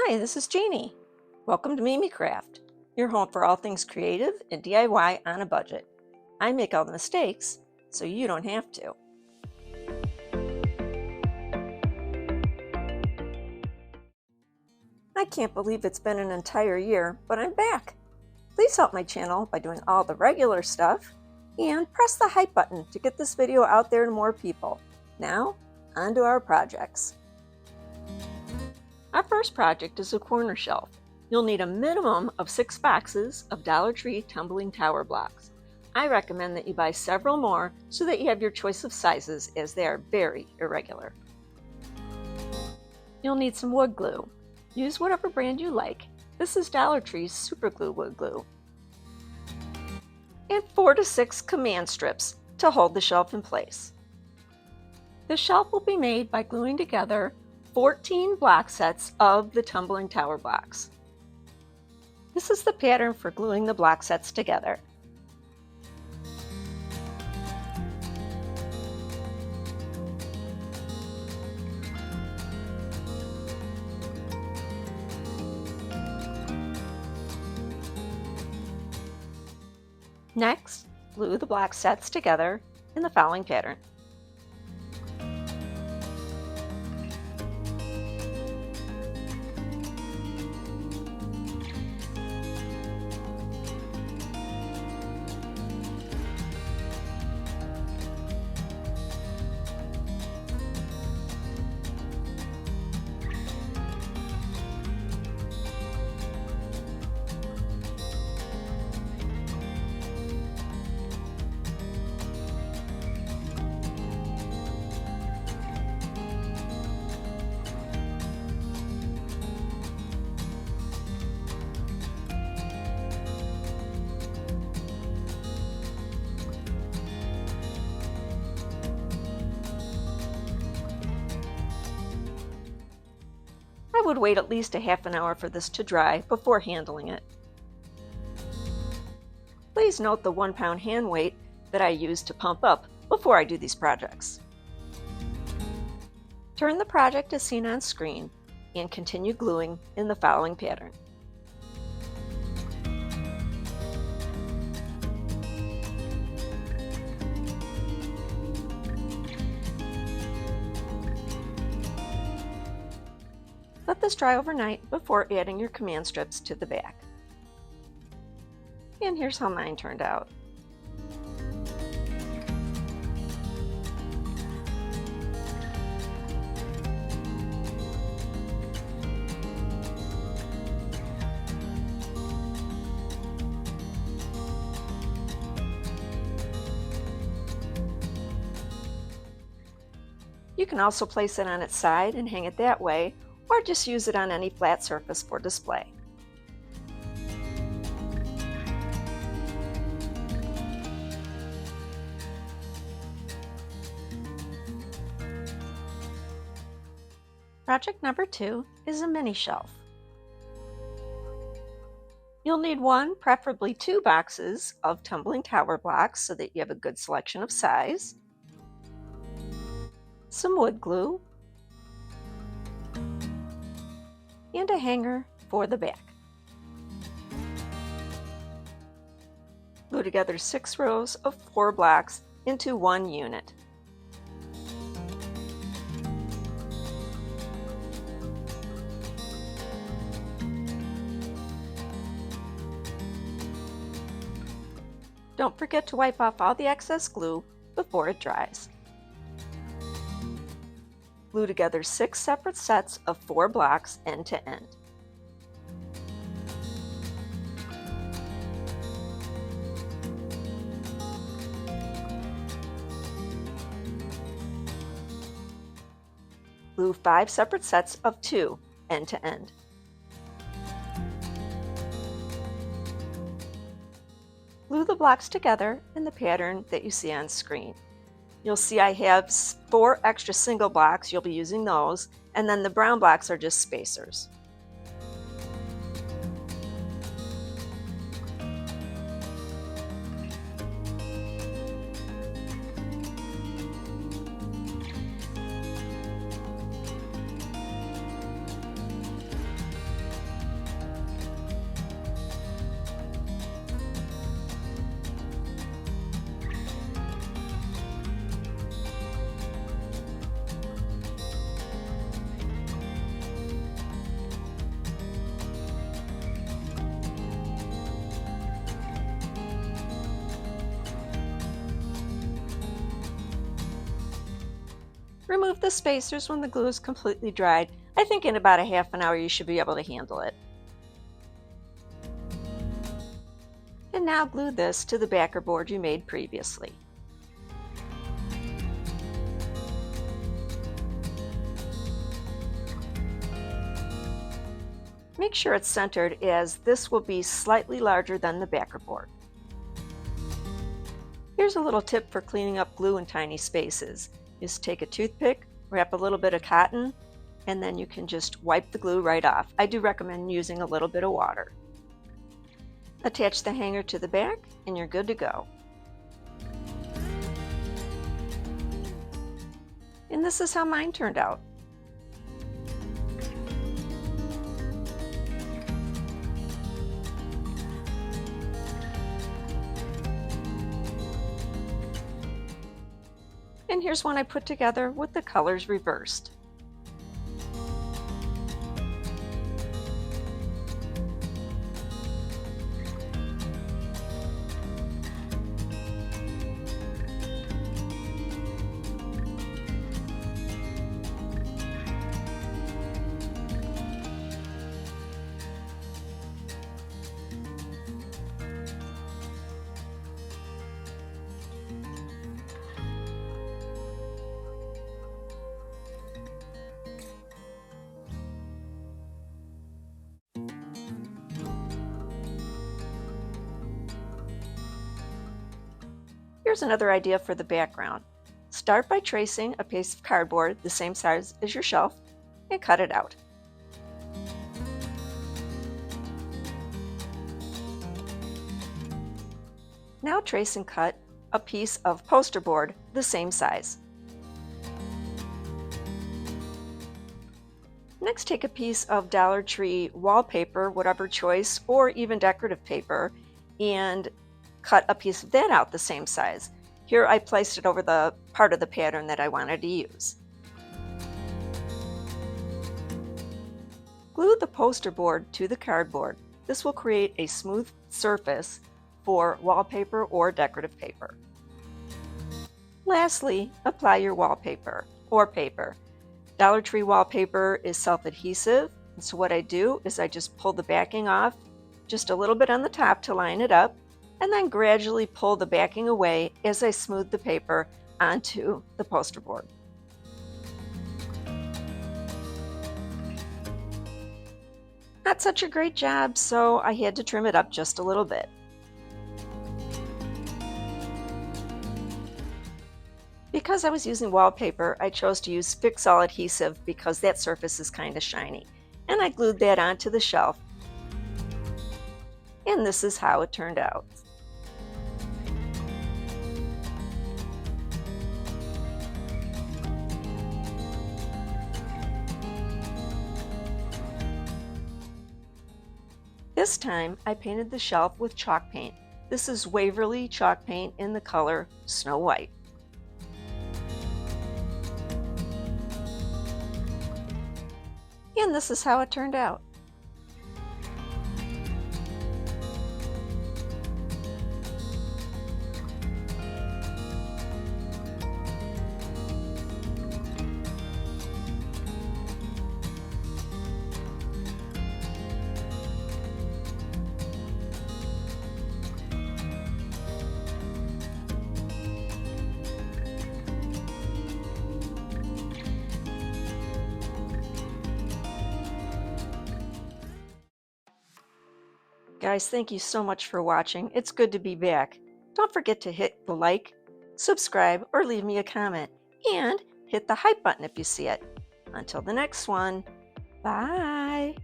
Hi, this is Jeannie. Welcome to Mimi Craft, your home for all things creative and DIY on a budget. I make all the mistakes, so you don't have to. I can't believe it's been an entire year, but I'm back. Please help my channel by doing all the regular stuff and press the hype button to get this video out there to more people. Now, on to our projects. Our first project is a corner shelf. You'll need a minimum of 6 boxes of Dollar Tree tumbling tower blocks. I recommend that you buy several more so that you have your choice of sizes, as they are very irregular. You'll need some wood glue. Use whatever brand you like. This is Dollar Tree's Super Glue wood glue. And 4 to 6 command strips to hold the shelf in place. The shelf will be made by gluing together 14 block sets of the tumbling tower blocks. This is the pattern for gluing the block sets together. Next, glue the block sets together in the following pattern. I would wait at least a half an hour for this to dry before handling it. Please note the 1-pound hand weight that I use to pump up before I do these projects. Turn the project as seen on screen and continue gluing in the following pattern. Let this dry overnight before adding your command strips to the back. And here's how mine turned out. You can also place it on its side and hang it that way, or just use it on any flat surface for display. Project number 2 is a mini shelf. You'll need 1, preferably 2 boxes of tumbling tower blocks so that you have a good selection of size, some wood glue, and a hanger for the back. Glue together 6 rows of 4 blocks into 1 unit. Don't forget to wipe off all the excess glue before it dries. Glue together 6 separate sets of 4 blocks end to end. Glue 5 separate sets of 2 end to end. Glue the blocks together in the pattern that you see on screen. You'll see I have 4 extra single blocks. You'll be using those, and then the brown blocks are just spacers. Remove the spacers when the glue is completely dried. I think in about a half an hour you should be able to handle it. And now glue this to the backer board you made previously. Make sure it's centered, as this will be slightly larger than the backer board. Here's a little tip for cleaning up glue in tiny spaces. Just take a toothpick, wrap a little bit of cotton, and then you can just wipe the glue right off. I do recommend using a little bit of water. Attach the hanger to the back and you're good to go. And this is how mine turned out. And here's one I put together with the colors reversed. Here's another idea for the background. Start by tracing a piece of cardboard the same size as your shelf and cut it out. Now trace and cut a piece of poster board the same size. Next, take a piece of Dollar Tree wallpaper, whatever choice, or even decorative paper, and cut a piece of that out the same size. Here I placed it over the part of the pattern that I wanted to use. Glue the poster board to the cardboard. This will create a smooth surface for wallpaper or decorative paper. Lastly, apply your wallpaper or paper. Dollar Tree wallpaper is self-adhesive, and so what I do is I just pull the backing off just a little bit on the top to line it up, and then gradually pull the backing away as I smooth the paper onto the poster board. Not such a great job, so I had to trim it up just a little bit. Because I was using wallpaper, I chose to use Fix-All adhesive because that surface is kind of shiny. And I glued that onto the shelf. And this is how it turned out. This time I painted the shelf with chalk paint. This is Waverly chalk paint in the color Snow White. And this is how it turned out. Guys, thank you so much for watching. It's good to be back. Don't forget to hit the like, subscribe, or leave me a comment. And hit the hype button if you see it. Until the next one, bye!